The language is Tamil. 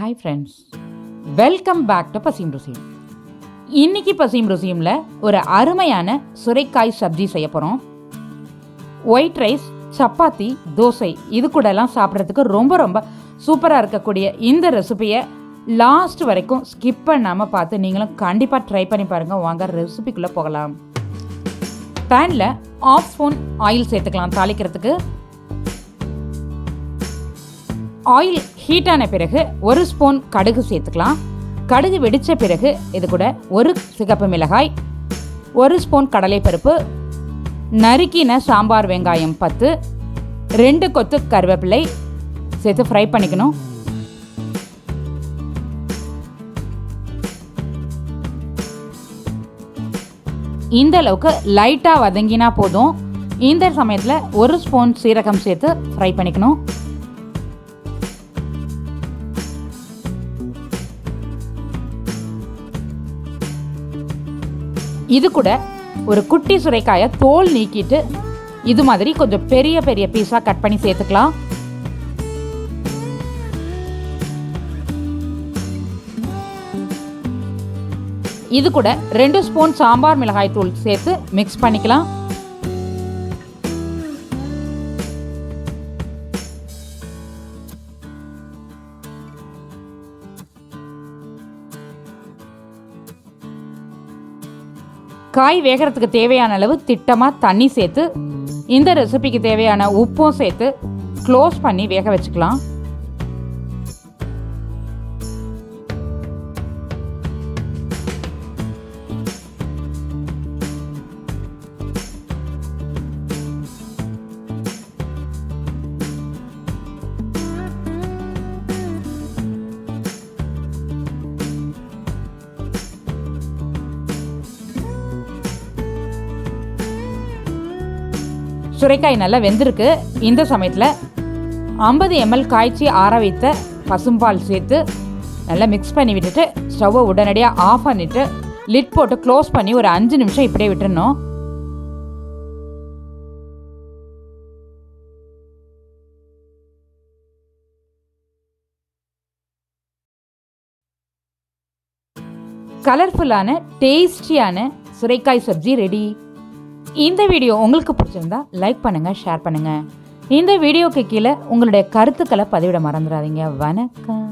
Hi friends, welcome back to பசியும் ருசியும். இன்னைக்கு பசியும் ருசியும்ல ஒரு அருமையான சுரைக்காய் சப்ஜி செய்ய போகிறோம். ஒயிட் ரைஸ், சப்பாத்தி, தோசை இது கூடலாம் சாப்பிட்றதுக்கு ரொம்ப ரொம்ப சூப்பராக இருக்கக்கூடிய இந்த ரெசிபியை லாஸ்ட் வரைக்கும் ஸ்கிப் பண்ணாமல் பார்த்து நீங்களும் கண்டிப்பாக ட்ரை பண்ணி பாருங்கள். வாங்க ரெசிபிக்குள்ளே போகலாம். பேனில் 1/2 ஸ்பூன் ஆயில் சேர்த்துக்கலாம் தாளிக்கிறதுக்கு. ஆயில் ஹீட்டான பிறகு 1 ஸ்பூன் கடுகு சேர்த்துக்கலாம். கடுகு வெடித்த பிறகு இது கூட 1 சிகப்பு மிளகாய், 1 ஸ்பூன் கடலைப்பருப்பு, நறுக்கின சாம்பார் வெங்காயம் 10, 2 கொத்து கருவேப்பிலை சேர்த்து ஃப்ரை பண்ணிக்கணும். இந்த அளவுக்கு லைட்டாக வதங்கினா போதும். இந்த சமயத்தில் 1 ஸ்பூன் சீரகம் சேர்த்து ஃப்ரை பண்ணிக்கணும். இது கூட ஒரு குட்டி சுரைக்காயை தோல் நீக்கிட்டு இது மாதிரி கொஞ்சம் பெரிய பெரிய பீஸாக கட் பண்ணி சேர்த்துக்கலாம். இது கூட 2 ஸ்பூன் சாம்பார் மிளகாய் தூள் சேர்த்து மிக்ஸ் பண்ணிக்கலாம். காய் வேகிறதுக்கு தேவையான அளவு திட்டமாக தண்ணி சேர்த்து இந்த ரெசிபிக்கு தேவையான உப்பும் சேர்த்து க்ளோஸ் பண்ணி வேக வச்சுக்கலாம். சுரைக்காய் நல்லா வெந்திருக்கு. இந்த சமயத்தில் 50 ml காய்ச்சி ஆற வைத்த பசும்பால் சேர்த்து நல்லா மிக்ஸ் பண்ணி விட்டுட்டு ஸ்டவ்வை உடனடியாக ஆஃப் பண்ணிவிட்டு லிட் போட்டு க்ளோஸ் பண்ணி ஒரு 5 நிமிஷம் இப்படியே விட்டுடணும். கலர்ஃபுல்லான டேஸ்டியான சுரைக்காய் சப்ஜி ரெடி. இந்த வீடியோ உங்களுக்கு பிடிச்சிருந்தா லைக் பண்ணுங்கள், ஷேர் பண்ணுங்கள். இந்த வீடியோக்கு கீழே உங்களுடைய கருத்துக்களை பதிவிட மறந்துடாதீங்க. வணக்கம்.